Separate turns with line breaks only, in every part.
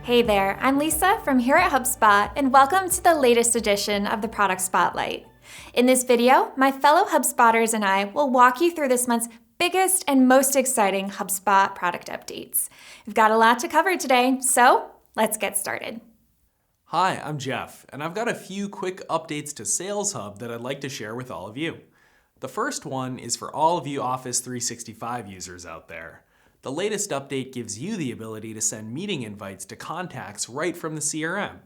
Hey there, I'm Lisa from here at HubSpot, and welcome to the latest edition of the Product Spotlight. In this video, my fellow HubSpotters and I will walk you through this month's biggest and most exciting HubSpot product updates. We've got a lot to cover today, so let's get started.
Hi, I'm Jeff, and I've got a few quick updates to Sales Hub that I'd like to share with all of you. The first one is for all of you Office 365 users out there. The latest update gives you the ability to send meeting invites to contacts right from the CRM.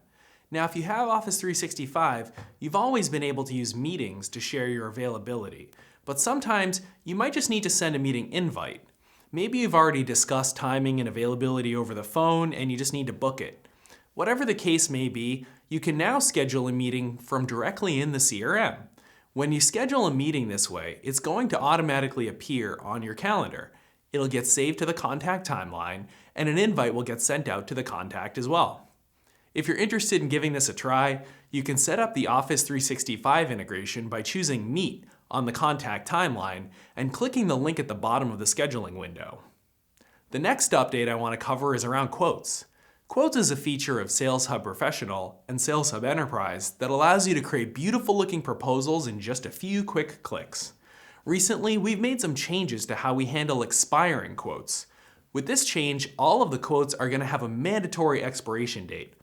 Now, if you have Office 365, you've always been able to use meetings to share your availability, but sometimes you might just need to send a meeting invite. Maybe you've already discussed timing and availability over the phone and you just need to book it. Whatever the case may be, you can now schedule a meeting from directly in the CRM. When you schedule a meeting this way, it's going to automatically appear on your calendar. It'll get saved to the contact timeline, and an invite will get sent out to the contact as well. If you're interested in giving this a try, you can set up the Office 365 integration by choosing Meet on the contact timeline and clicking the link at the bottom of the scheduling window. The next update I want to cover is around quotes. Quotes is a feature of Sales Hub Professional and Sales Hub Enterprise that allows you to create beautiful looking proposals in just a few quick clicks. Recently, we've made some changes to how we handle expiring quotes. With this change, all of the quotes are going to have a mandatory expiration date.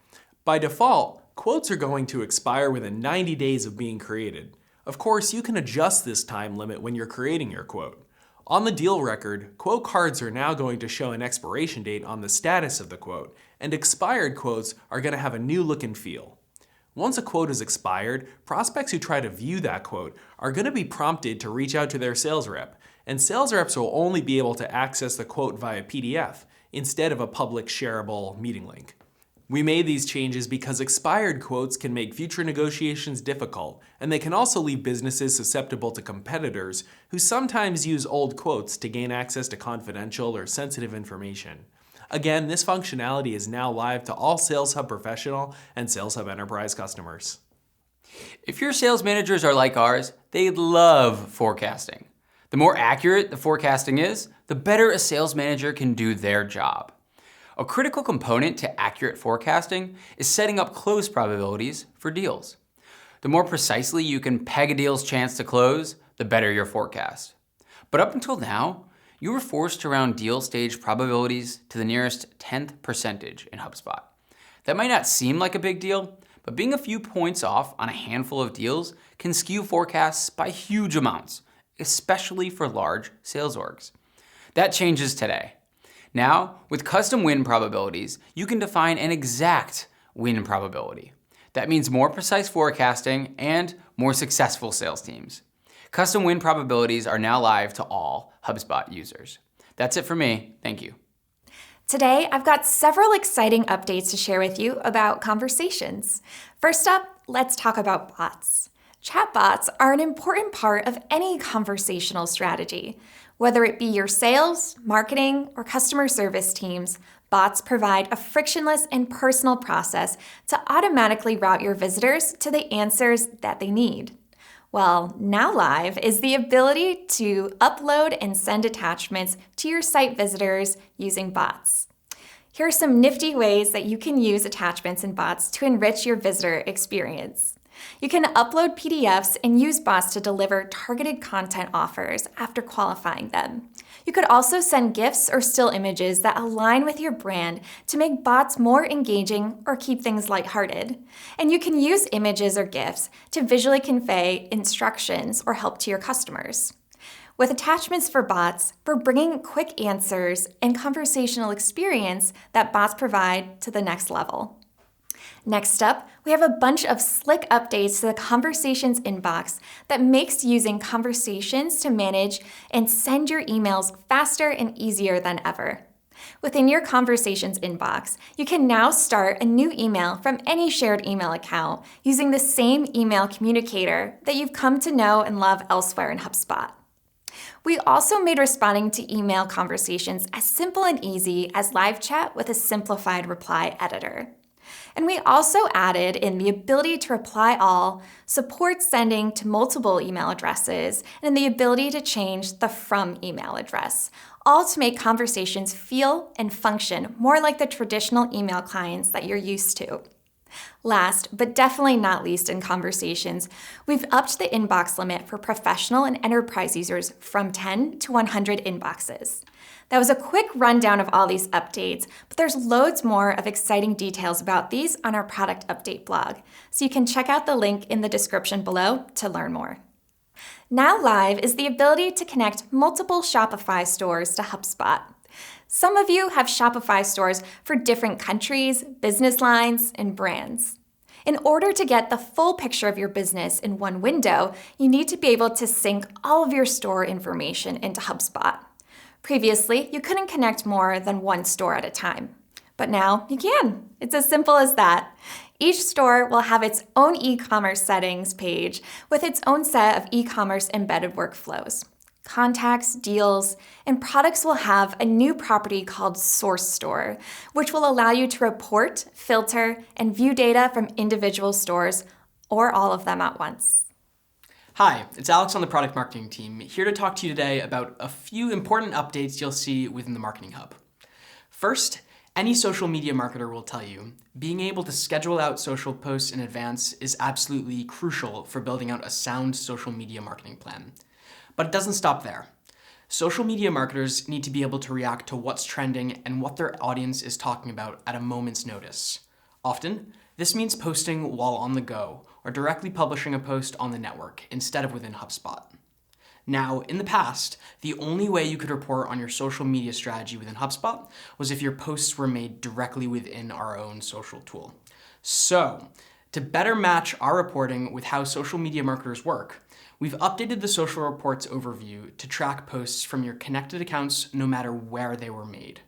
By default, quotes are going to expire within 90 days of being created. Of course, you can adjust this time limit when you're creating your quote. On the deal record, quote cards are now going to show an expiration date on the status of the quote, and expired quotes are going to have a new look and feel. Once a quote is expired, prospects who try to view that quote are going to be prompted to reach out to their sales rep, and sales reps will only be able to access the quote via PDF instead of a public shareable meeting link. We made these changes because expired quotes can make future negotiations difficult, and they can also leave businesses susceptible to competitors who sometimes use old quotes to gain access to confidential or sensitive information. Again, this functionality is now live to all Sales Hub Professional and Sales Hub Enterprise customers.
If your sales managers are like ours, they love forecasting. The more accurate the forecasting is, the better a sales manager can do their job. A critical component to accurate forecasting is setting up close probabilities for deals. The more precisely you can peg a deal's chance to close, the better your forecast. But up until now, you were forced to round deal stage probabilities to the nearest 10th percentage in HubSpot. That might not seem like a big deal, but being a few points off on a handful of deals can skew forecasts by huge amounts, especially for large sales orgs. That changes today. Now, with custom win probabilities, you can define an exact win probability. That means more precise forecasting and more successful sales teams. Custom win probabilities are now live to all HubSpot users. That's it for me. Thank you.
Today, I've got several exciting updates to share with you about conversations. First up, let's talk about bots. Chatbots are an important part of any conversational strategy. Whether it be your sales, marketing, or customer service teams, bots provide a frictionless and personal process to automatically route your visitors to the answers that they need. Well, now live is the ability to upload and send attachments to your site visitors using bots. Here are some nifty ways that you can use attachments and bots to enrich your visitor experience. You can upload PDFs and use bots to deliver targeted content offers after qualifying them. You could also send GIFs or still images that align with your brand to make bots more engaging or keep things lighthearted. And you can use images or GIFs to visually convey instructions or help to your customers. With attachments for bots, we're bringing quick answers and conversational experience that bots provide to the next level. Next up, we have a bunch of slick updates to the Conversations inbox that makes using conversations to manage and send your emails faster and easier than ever. Within your Conversations inbox, you can now start a new email from any shared email account using the same email communicator that you've come to know and love elsewhere in HubSpot. We also made responding to email conversations as simple and easy as live chat with a simplified reply editor. And we also added in the ability to reply all, support sending to multiple email addresses, and the ability to change the from email address, all to make conversations feel and function more like the traditional email clients that you're used to. Last, but definitely not least in conversations, we've upped the inbox limit for professional and enterprise users from 10 to 100 inboxes. That was a quick rundown of all these updates, but there's loads more of exciting details about these on our product update blog, so you can check out the link in the description below to learn more. Now live is the ability to connect multiple Shopify stores to HubSpot. Some of you have Shopify stores for different countries, business lines, and brands. In order to get the full picture of your business in one window, you need to be able to sync all of your store information into HubSpot. Previously, you couldn't connect more than one store at a time. But now you can. It's as simple as that. Each store will have its own e-commerce settings page with its own set of e-commerce embedded workflows. Contacts, deals, and products will have a new property called Source Store, which will allow you to report, filter, and view data from individual stores or all of them at once.
Hi, it's Alex on the product marketing team, here to talk to you today about a few important updates you'll see within the Marketing Hub. First, any social media marketer will tell you, being able to schedule out social posts in advance is absolutely crucial for building out a sound social media marketing plan. But it doesn't stop there. Social media marketers need to be able to react to what's trending and what their audience is talking about at a moment's notice. Often, this means posting while on the go, or directly publishing a post on the network instead of within HubSpot. Now, in the past, the only way you could report on your social media strategy within HubSpot was if your posts were made directly within our own social tool. So, to better match our reporting with how social media marketers work, we've updated the social reports overview to track posts from your connected accounts no matter where they were made.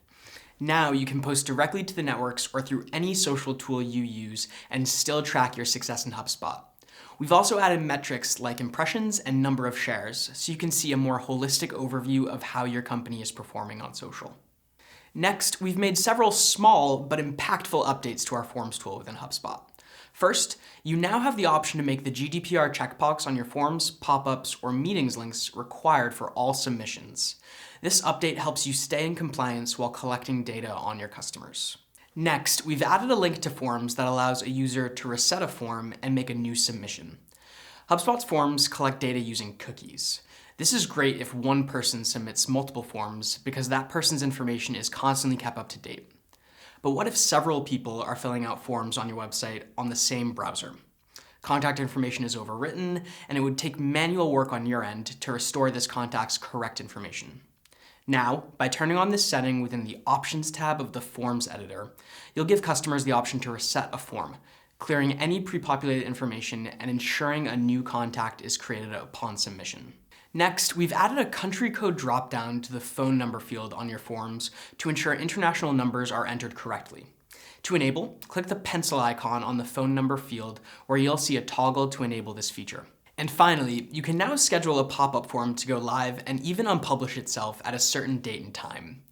Now you can post directly to the networks or through any social tool you use and still track your success in HubSpot. We've also added metrics like impressions and number of shares, so you can see a more holistic overview of how your company is performing on social. Next, we've made several small but impactful updates to our Forms tool within HubSpot. First, you now have the option to make the GDPR checkbox on your forms, pop-ups, or meetings links required for all submissions. This update helps you stay in compliance while collecting data on your customers. Next, we've added a link to forms that allows a user to reset a form and make a new submission. HubSpot's forms collect data using cookies. This is great if one person submits multiple forms because that person's information is constantly kept up to date. But what if several people are filling out forms on your website on the same browser? Contact information is overwritten, and it would take manual work on your end to restore this contact's correct information. Now, by turning on this setting within the Options tab of the Forms editor, you'll give customers the option to reset a form, clearing any pre-populated information and ensuring a new contact is created upon submission. Next, we've added a country code dropdown to the phone number field on your forms to ensure international numbers are entered correctly. To enable, click the pencil icon on the phone number field where you'll see a toggle to enable this feature. And finally, you can now schedule a pop-up form to go live and even unpublish itself at a certain date and time.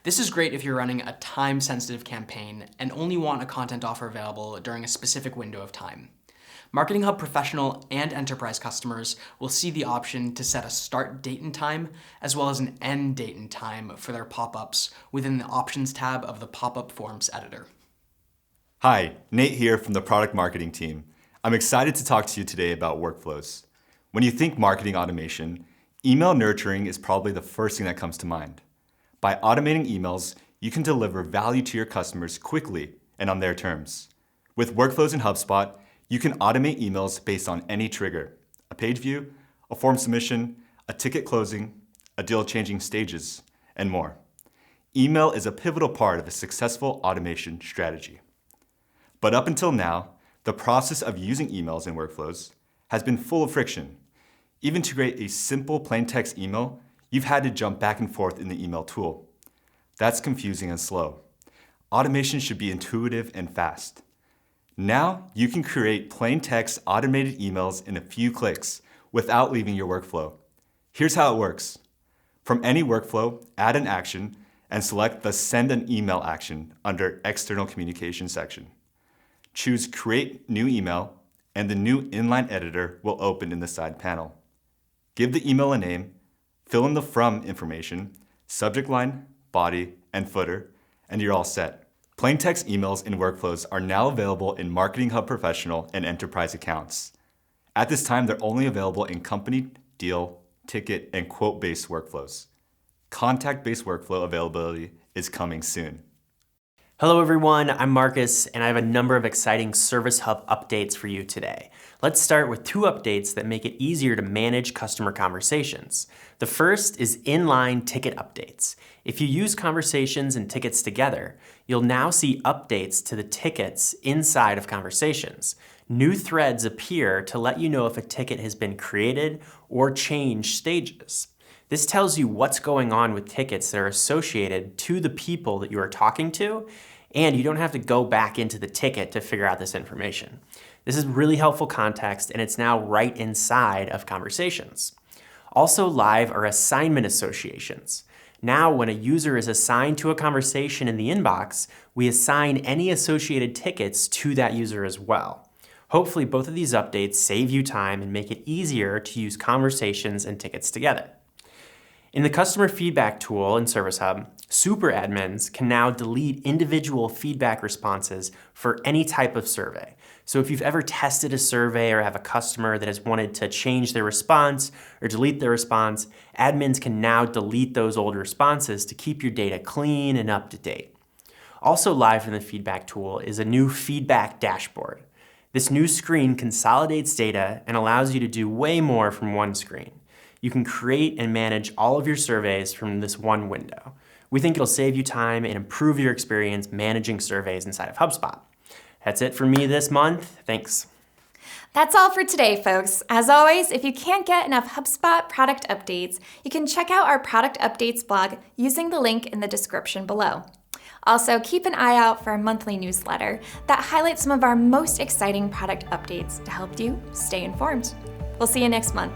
This is great if you're running a time-sensitive campaign and only want a content offer available during a specific window of time. Marketing Hub Professional and Enterprise customers will see the option to set a start date and time, as well as an end date and time for their pop-ups within the Options tab of the Pop-up Forms editor.
Hi, Nate here from the product marketing team. I'm excited to talk to you today about workflows. When you think marketing automation, email nurturing is probably the first thing that comes to mind. By automating emails, you can deliver value to your customers quickly and on their terms. With workflows in HubSpot, you can automate emails based on any trigger: a page view, a form submission, a ticket closing, a deal changing stages, and more. Email is a pivotal part of a successful automation strategy. But up until now, the process of using emails and workflows has been full of friction. Even to create a simple plain text email, you've had to jump back and forth in the email tool. That's confusing and slow. Automation should be intuitive and fast. Now, you can create plain text automated emails in a few clicks without leaving your workflow. Here's how it works. From any workflow, add an action and select the Send an Email action under External Communication section. Choose Create New Email, and the new inline editor will open in the side panel. Give the email a name, fill in the from information, subject line, body, and footer, and you're all set. Plain text emails and workflows are now available in Marketing Hub Professional and Enterprise accounts. At this time, they're only available in company, deal, ticket, and quote-based workflows. Contact-based workflow availability is coming soon.
Hello everyone, I'm Marcus, and I have a number of exciting Service Hub updates for you today. Let's start with 2 updates that make it easier to manage customer conversations. The first is inline ticket updates. If you use conversations and tickets together, you'll now see updates to the tickets inside of conversations. New threads appear to let you know if a ticket has been created or changed stages. This tells you what's going on with tickets that are associated to the people that you are talking to, and you don't have to go back into the ticket to figure out this information. This is really helpful context, and it's now right inside of conversations. Also live are assignment associations. Now, when a user is assigned to a conversation in the inbox, we assign any associated tickets to that user as well. Hopefully, both of these updates save you time and make it easier to use conversations and tickets together. In the customer feedback tool in Service Hub, super admins can now delete individual feedback responses for any type of survey. So if you've ever tested a survey or have a customer that has wanted to change their response or delete their response, admins can now delete those old responses to keep your data clean and up to date. Also live in the feedback tool is a new feedback dashboard. This new screen consolidates data and allows you to do way more from one screen. You can create and manage all of your surveys from this one window. We think it'll save you time and improve your experience managing surveys inside of HubSpot. That's it for me this month. Thanks.
That's all for today, folks. As always, if you can't get enough HubSpot product updates, you can check out our product updates blog using the link in the description below. Also, keep an eye out for our monthly newsletter that highlights some of our most exciting product updates to help you stay informed. We'll see you next month.